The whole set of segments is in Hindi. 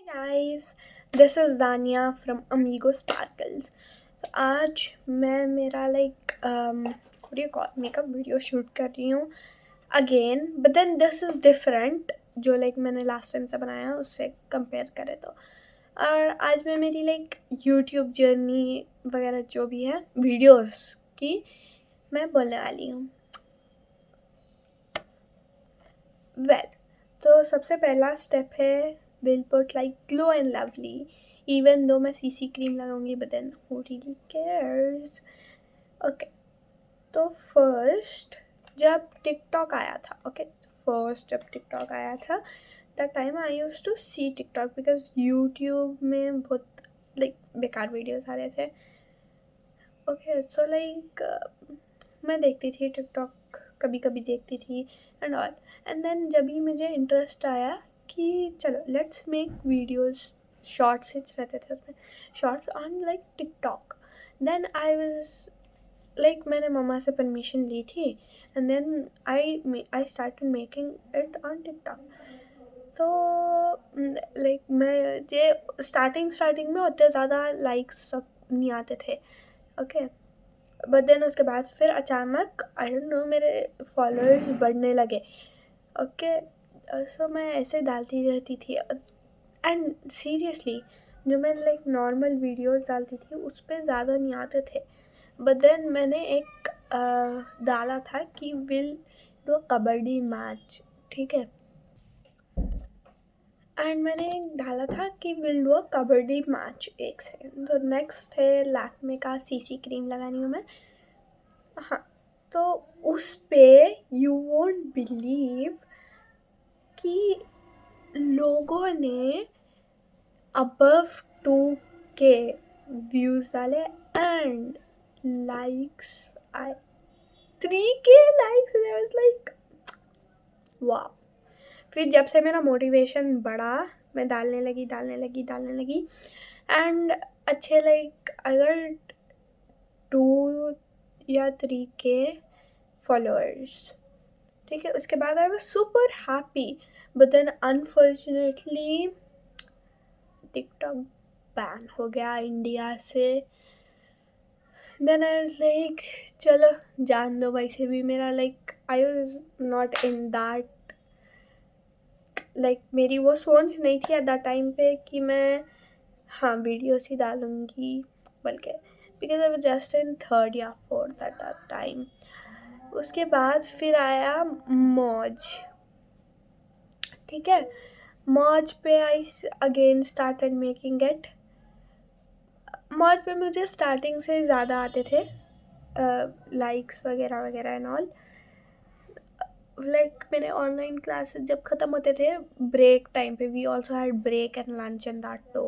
Guys, this is Dania from Amigo Sparkles. तो आज मैं मेरा what you call makeup video shoot कर रही हूँ again, but then this is different जो मैंने लास्ट टाइम से बनाया उससे कंपेयर करें तो। और आज मैं मेरी यूट्यूब जर्नी वगैरह जो भी है वीडियोस की मैं बोलने वाली हूँ। तो सबसे पहला स्टेप है will put Glow and Lovely, even though मैं सीसी क्रीम लगाऊंगी, but then who really cares. Okay, तो फर्स्ट जब टिकटॉक आया था, जब टिकटॉक आया था that time I use to see TikTok because YouTube में बहुत बेकार वीडियोस आ रहे थे। सो मैं देखती थी टिकटॉक, कभी कभी देखती थी एंड ऑल। एंड देन जब भी मुझे इंटरेस्ट आया कि चलो लेट्स मेक वीडियोस, शॉर्ट्स ही रहते थे उसमें, shorts on TikTok. Then I was मैंने मम्मा से परमिशन ली थी and then I started making it on TikTok. तो मैं ये स्टार्टिंग में उतने ज़्यादा लाइक्स सब नहीं आते थे। बट देन उसके बाद फिर अचानक आई डोंट नो मेरे फॉलोअर्स बढ़ने लगे। सो मैं ऐसे डालती रहती थी एंड सीरियसली जो मैं नॉर्मल वीडियोस डालती थी उस पर ज़्यादा नहीं आते थे। बट देन मैंने एक डाला था कि विल डू कबड्डी मैच, ठीक है, एंड मैंने डाला था कि will do a kabaddi match. एक सेकेंड, तो नेक्स्ट है लैक्मे का सीसी क्रीम लगानी हूँ मैं। हाँ, तो उस पे यू वोंट बिलीव कि लोगों ने अबव 2K व्यूज़ डाले एंड लाइक्स आए 3K likes. I was like वाह। फिर जब से मेरा मोटिवेशन बढ़ा मैं डालने लगी एंड अच्छे अगर 2 या 3K फॉलोअर्स, ठीक है। उसके बाद I was super happy, but then unfortunately TikTok ban हो गया इंडिया से। देन आई वाज चलो जान दो, वैसे भी मेरा I was not in that, मेरी वो सोच नहीं थी एट दैट टाइम पे कि मैं हाँ वीडियोस ही डालूँगी, बल्कि because I was just in third या फोर्थ एट दैट टाइम। उसके बाद फिर आया मौज, ठीक है। मौज पे I again started making it. मौज पे मुझे स्टार्टिंग से ज़्यादा आते थे लाइक्स वगैरह वगैरह एंड ऑल। मेरे ऑनलाइन क्लासेस जब ख़त्म होते थे ब्रेक टाइम पे, we also had break and lunch and that too,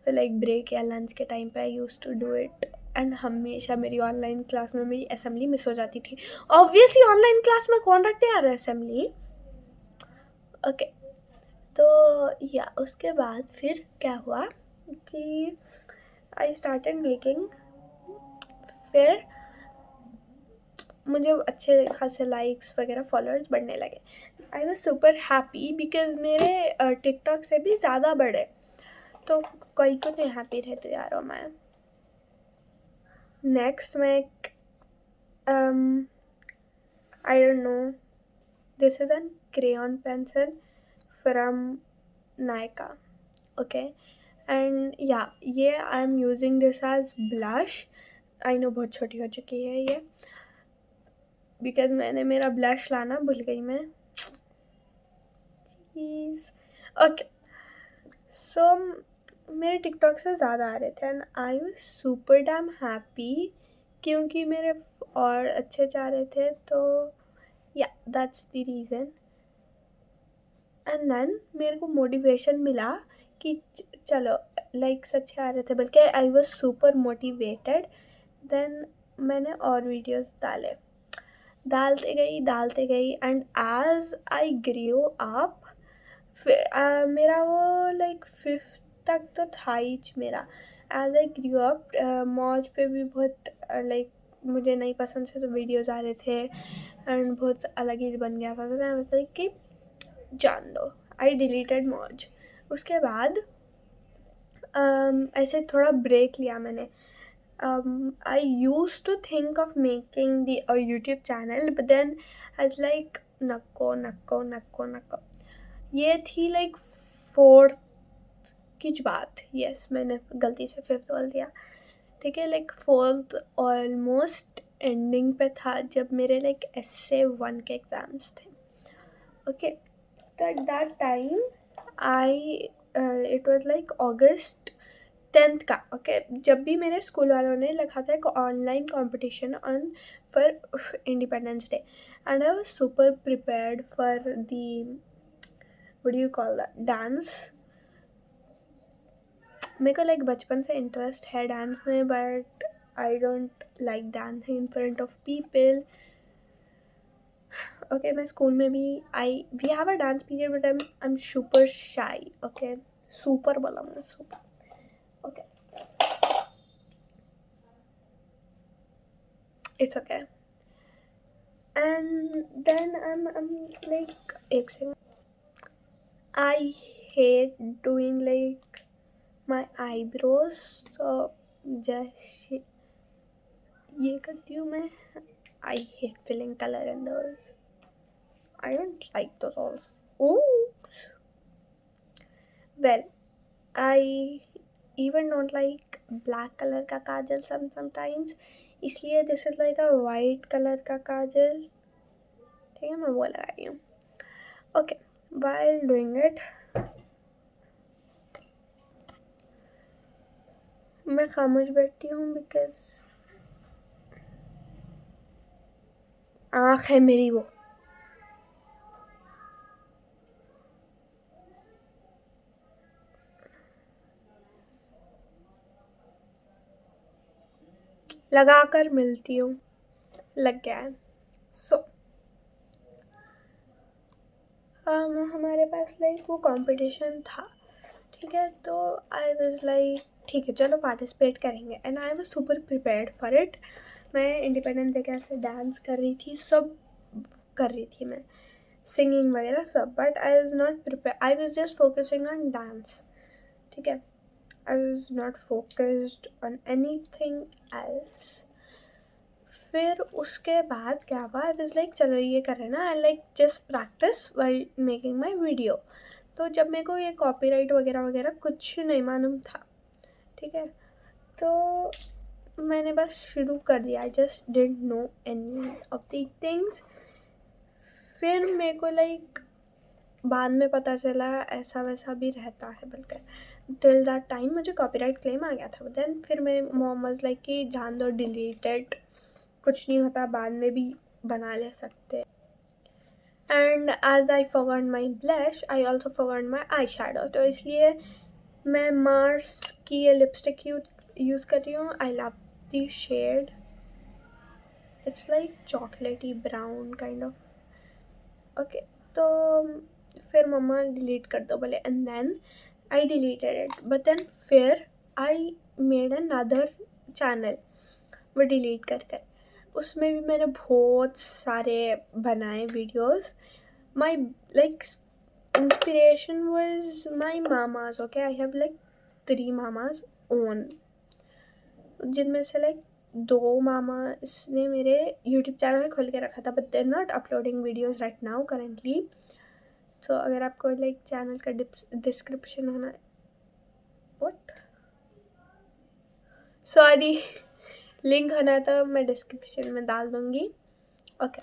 तो ब्रेक या लंच के टाइम पे I use to do it. And हमेशा मेरी ऑनलाइन क्लास में मेरी असेंबली मिस हो जाती थी। ऑब्वियसली ऑनलाइन क्लास में कौन रखते हैं यार असेंबली। तो या उसके बाद फिर क्या हुआ कि आई स्टार्टेड मेकिंग, फिर मुझे अच्छे खासे लाइक्स वगैरह फॉलोअर्स बढ़ने लगे। आई वाज सुपर हैप्पी बिकॉज मेरे टिकटॉक से भी ज़्यादा बढ़े, तो कोई को नहीं हैप्पी रहते यारो। मैं नेक्स्ट मैं एक I don't know, this is an crayon pencil from Nykaa, okay. And या ये I am using this as blush. I know बहुत छोटी हो चुकी है ये, बिकॉज मैंने मेरा ब्लश लाना भूल गई मैं, प्लीज़। सो मेरे टिकटॉक से ज़्यादा आ रहे थे and I was super damn happy क्योंकि मेरे और अच्छे जा रहे थे। तो या that's the reason. And then मेरे को मोटिवेशन मिला कि चलो लाइक्स अच्छे आ रहे थे, बल्कि I was super motivated. Then मैंने और वीडियोस डालते गई and as I grow up, मेरा वो फिफ्थ तक तो था ही मेरा। एज आई ग्रो अप मौज पे भी बहुत मुझे नहीं पसंद से तो वीडियोस आ रहे थे एंड बहुत अलग ही बन गया था। तो मैं कि जान दो, आई डिलीटेड मौज। उसके बाद ऐसे थोड़ा ब्रेक लिया मैंने. I used to think of making a YouTube channel, but then I was like, नको नको नको नको. ये थी like फोर्थ की बात. यस, मैंने गलती से फिफ्थ बोल दिया. ठीक है, लाइक फोर्थ ऑलमोस्ट एंडिंग पे था जब मेरे लाइक SA1 के एग्ज़ाम्स थे. ओके, तो eight that time it was like August 10th का. ओके, जब भी मेरे स्कूल वालों ने लिखा था एक online competition on for independence day, and I was super prepared for the what do you call that dance. मेरे को लाइक बचपन से इंटरेस्ट है डांस में, but I don't like dancing in front of people. Okay, मैं स्कूल में भी we have a dance period, but I am super shy. Okay, super बोला मैंने, super. Okay, it's okay. And then I'm like एक second. I hate doing like my eyebrows, so जैसे ये करती हूँ मैं. I hate filling color in those. I don't like those also. Ooh. Well, I even don't like black color का काजल sometimes. इसलिए this is like a white color का काजल. ठीक है, मैं वो लगा रही हूँ. Okay, while doing it, मैं खामोश बैठती हूँ बिकॉज आँख है मेरी वो. लगा कर मिलती हूँ. लग गया है. सो हमारे पास लाइक वो कंपटीशन था. ठीक है, तो आई वाज लाइक ठीक है चलो पार्टिसिपेट करेंगे, and I was super prepared for it. मैं इंडिपेंडेंस डे कैसे डांस कर रही थी, सब कर रही थी मैं, सिंगिंग वगैरह सब, but I was not prepare. I was just focusing on dance. ठीक है, I was not focused on anything else. फिर उसके बाद क्या हुआ, आई वाज लाइक चलो ये कर रहे ना, I like just practice while making my video. तो जब मेरे को ये कॉपीराइट वगैरह वगैरह कुछ नहीं मालूम था. ठीक है, तो मैंने बस शुरू कर दिया. I just didn't know any of the things. फिर मेरे को लाइक बाद में पता चला ऐसा वैसा भी रहता है, बल्कि टिल दैट टाइम मुझे कॉपीराइट क्लेम आ गया था. देन फिर मेरे मॉम वाज लाइक कि जान दो, डिलीटेड, कुछ नहीं होता, बाद में भी बना ले सकते. And as I forgot my blush, I also forgot my eye shadow. तो इसलिए मैं मार्स की ये लिपस्टिक यूज़ कर रही हूँ. I love the shade. It's like chocolaty brown kind of. Okay, तो फिर मम्मा डिलीट कर दो बोले, and then I deleted it. But then फिर आई मेड अनदर चैनल वो डिलीट कर. उसमें भी मैंने बहुत सारे बनाए videos. My like inspiration was my मामाज. ओके, आई हैव लाइक 3 मामाज ओन, जिनमें से लाइक 2 मामा इसने मेरे यूट्यूब चैनल खोल के रखा था, but they are not uploading videos right now currently. तो अगर आपको लाइक चैनल का डिस्क्रिप्शन होना, व्हाट, सॉरी, लिंक होना तो मैं डिस्क्रिप्शन में डाल दूँगी. ओके,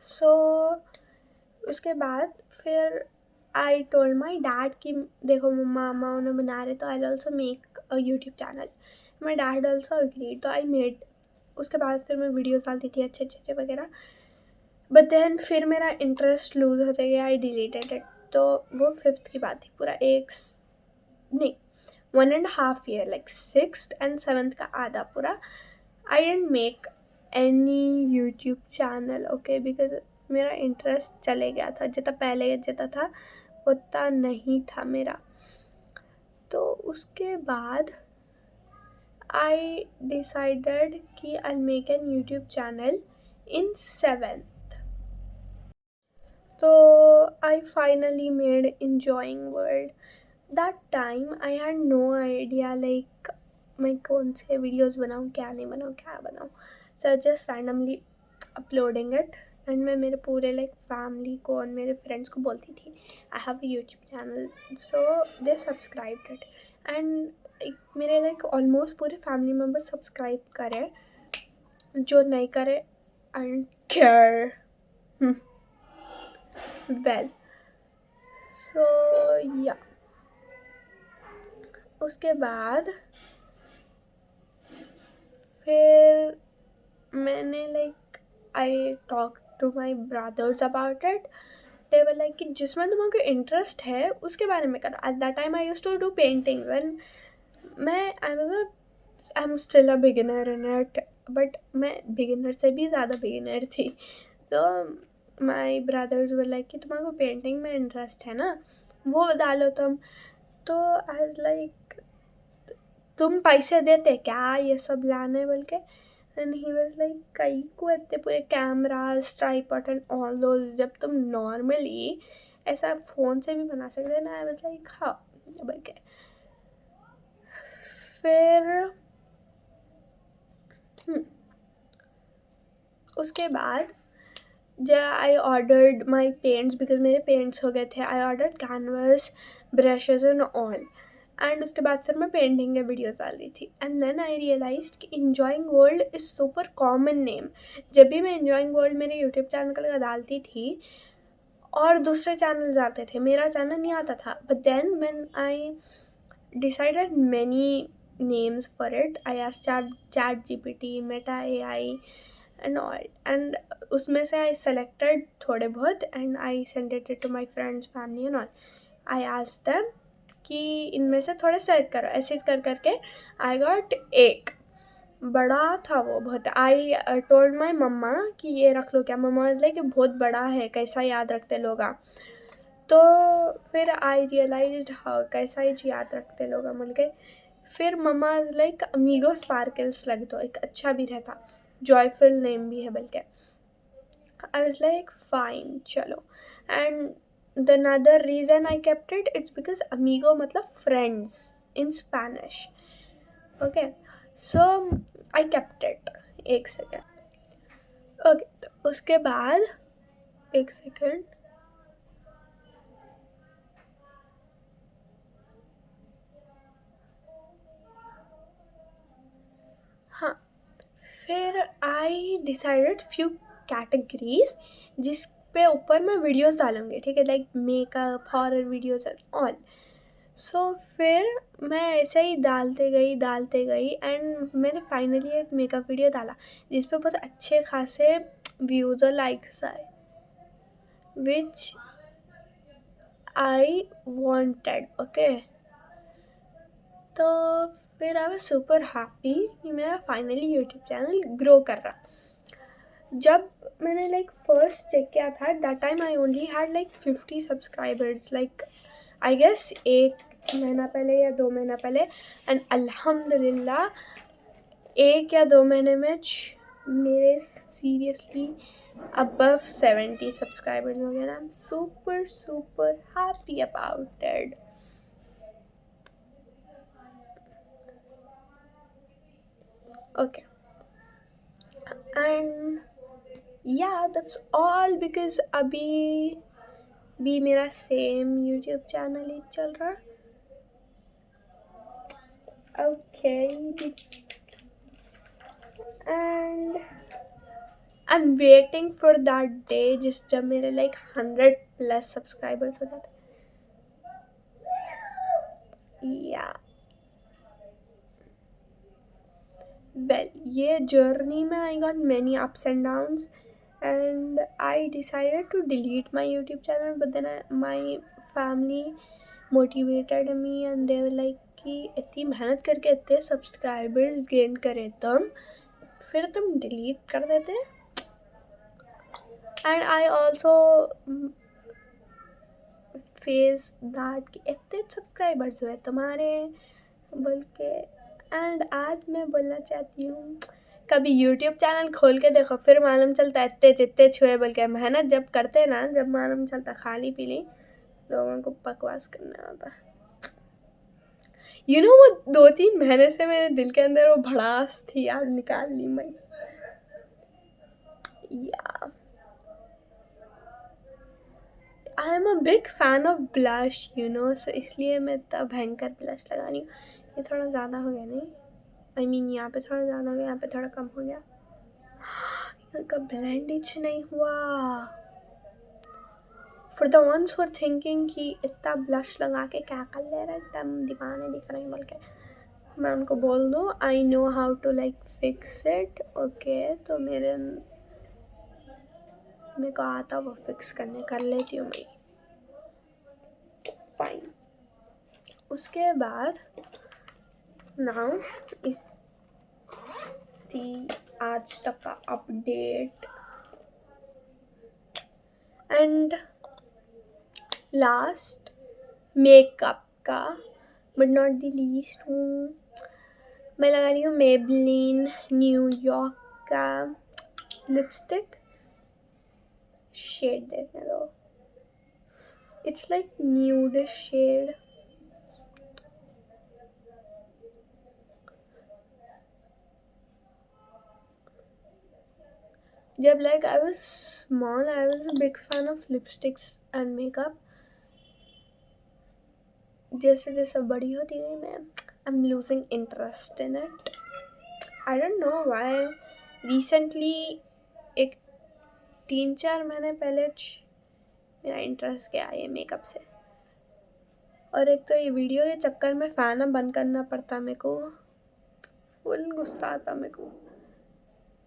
सो उसके बाद फिर आई टोल्ड माई डैड कि देखो मामा उन्हें बना रहे, तो I also make a YouTube channel. My dad also agreed, तो आई मेड. उसके बाद फिर मैं वीडियोस डालती थी अच्छे वगैरह. बट देन फिर मेरा इंटरेस्ट लूज होते गया. आई डिलीटेड इट. तो वो 5th की बात थी. पूरा नहीं 1.5 year, like 6th and 7th का आधा पूरा I didn't make any YouTube channel. Okay, because मेरा इंटरेस्ट चले गया था. जितना पहले जितना था उतना नहीं था मेरा. तो उसके बाद आई डिसाइडेड कि I make an YouTube channel in 7th. तो I finally made enjoying world. That time I had no idea like मैं कौन से वीडियोस बनाऊँ, क्या नहीं बनाऊँ, क्या बनाऊँ. So just randomly uploading it. And मैं मेरे पूरे लाइक फैमिली को और मेरे फ्रेंड्स को बोलती थी I have a YouTube channel. So they subscribed it. And मेरे लाइक ऑलमोस्ट पूरे फैमिली मेम्बर सब्सक्राइब करे. जो नहीं करे I don't care. Well so yeah उसके बाद फिर मैंने like I talk to my brothers about it. They were like कि जिसमें तुम्हारा इंटरेस्ट है उसके बारे में करो. At that time I used to do paintings and मैं I am still a beginner in it. But मैं बिगिनर से भी ज़्यादा बिगिनर थी. तो माई ब्रदर्स वर लाइक कि तुम्हारा पेंटिंग में इंटरेस्ट है ना, वो डालो तुम. तो आई वाज लाइक तुम पैसे देते क्या ये सब लाने बोल के. एंड ही वाज लाइक कई को इतने पूरे cameras tripod and all those जब तुम नॉर्मली ऐसा फ़ोन से भी बना सकते ना. आई वाज लाइक हाँ बोल के. फिर उसके बाद जब I ordered my paints because मेरे पेंट्स हो गए थे. I ordered canvas brushes and all. And उसके बाद फिर मैं पेंटिंग के वीडियोस डाल रही थी. एंड देन आई रियलाइज्ड कि enjoying world is super common name. जब भी मैं इंजॉइंग वर्ल्ड मेरे यूट्यूब चैनल का डालती थी और दूसरे चैनल्स आते थे, मेरा चैनल नहीं आता था. But then when I decided many names for it, I asked chat GPT, Meta AI and all. And उसमें से I selected थोड़े बहुत and I sent it to my friends, family and all. I asked them कि इनमें से थोड़े सेलेक्ट करो. ऐसे कर करके I got एक बड़ा था वो बहुत. आई टोल्ड माई मम्मा कि ये रख लो क्या. मम्मा वाज लाइक बहुत बड़ा है, कैसा याद रखते लोग. तो फिर आई रियलाइज्ड हाँ कैसा ही याद रखते लोग बोल के. फिर मम्मा लाइक अमीगो स्पार्कल्स लग दो, एक अच्छा भी रहता, जॉयफुल नेम भी है बल्कि. आई वाज लाइक फाइन चलो. And the another reason I kept it it's because अमीगो मतलब friends in Spanish. Okay so I kept it. एक सेकेंड. ओके तो उसके बाद एक सेकेंड. हाँ फिर आई डिसाइडेड फ्यू कैटेगरीज जिस पे ऊपर मैं वीडियोस डालूँगी. ठीक है, like makeup, horror videos and all. So फिर मैं ऐसे ही डालते गई एंड मैंने फाइनली एक मेकअप वीडियो डाला जिस पे बहुत अच्छे खासे व्यूज़ और लाइक्स आए विच आई वांटेड. ओके तो फिर आई वाज सुपर हैप्पी कि मेरा फाइनली यूट्यूब चैनल ग्रो कर रहा. जब मैंने लाइक फर्स्ट चेक किया था that time I only had like 50 subscribers. Like I guess 1 महीना पहले या 2 महीना पहले. एंड अल्हम्दुलिल्लाह 1 या 2 महीने में मेरे सीरियसली above 70 सब्सक्राइबर्स हो गए. आई am super super happy about it. Okay, and yeah that's all because अभी भी मेरा सेम यूट्यूब चैनल ही चल रहा. Okay and I am waiting for that day जिस जब मेरे लाइक 100+ सब्सक्राइबर्स हो जाते. या वेल ये जर्नी में I got many ups and downs and I decided to delete my YouTube channel, but then my family motivated me and they were like कि इतनी मेहनत करके इतने सब्सक्राइबर्स गेन करे तुम फिर तुम डिलीट कर देते. And I also face that कि इतने सब्सक्राइबर्स हुए तुम्हारे बोल के. एंड आज मैं बोलना चाहती हूँ कभी यूट्यूब चैनल खोल के देखो फिर मालूम चलता इतने जितने छुए बोल के. मेहनत जब करते ना जब मालूम चलता खाली पीली लोगों को बकवास करना होता. वो 2-3 महीने से मेरे दिल के अंदर वो भड़ास थी यार, निकाल ली मैं। Yeah I am a big fan of blush so इसलिए मैं इतना भयंकर ब्लश लगा रही हूँ। ये थोड़ा ज़्यादा हो गया नहीं, आई मीन यहाँ पे थोड़ा ज़्यादा हो गया, यहाँ पे थोड़ा कम हो गया। यहाँ का ब्लेंड इच नहीं हुआ। For the ones for thinking कि इतना ब्लश लगा के क्या कर ले रहा है, एकदम दीवाने दिख रहे हैं बोल के, मैं उनको बोल दूँ I know how to like fix it. Okay, तो मेरे को आता वो फिक्स करने, कर लेती हूँ मैं। फाइन। उसके बाद नाउ इस थी आज तक का अपडेट। एंड लास्ट मेकअप का बट नॉट द लीस्ट हूँ, मैं लगा रही हूँ मेबलिन न्यूयॉर्क का लिपस्टिक। शेड देखने दो, इट्स लाइक न्यूडिश शेड। जब like I was small I was a big fan of lipsticks and makeup. जैसे जैसे बड़ी होती गई मैं I am losing interest in it. I don't know why. Recently एक 3-4 महीने पहले मेरा इंटरेस्ट गया ये मेकअप से। और एक तो ये वीडियो के चक्कर में फ़ैन बंद करना पड़ता मेरे को, फुल गुस्सा आता मेरे को,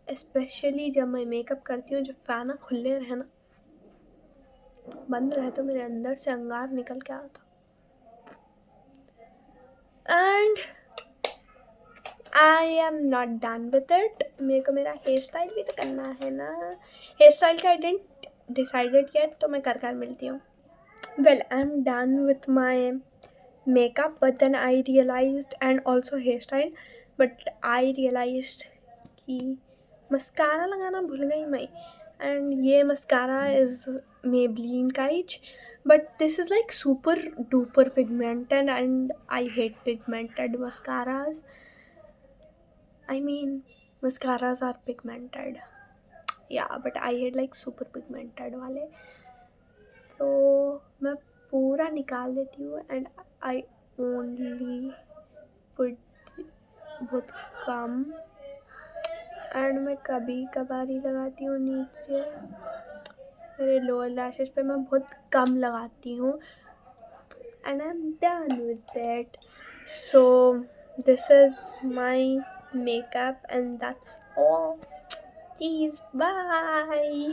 स्पेशली जब मैं मेकअप करती हूँ, जब फ़ैन खुले रहे ना, बंद रहे तो मेरे अंदर से अंगार निकल के आता। And I am not done with it. मेरे को मेरा हेयर स्टाइल भी तो करना है ना। हेयर स्टाइल का आई डेंट डिसाइडेड येट, तो मैं कर मिलती हूँ। Well I am done with my makeup, but then I realized, and also hairstyle, but I realized कि मस्कारा लगाना भूल गई मैं। एंड ये मस्कारा इज़ Maybelline का ही, but this is like super duper pigmented and I hate pigmented mascaras. I mean mascaras are pigmented, yeah, but I hate like super pigmented वाले। तो मैं पूरा निकाल देती हूँ एंड आई ओनली पुट बहुत कम, एंड मैं कभी कभार ही लगाती हूँ नीचे मेरे लोअर लैशेस पे, मैं बहुत कम लगाती हूँ and I am done with it. So this is my makeup and that's all. Please bye.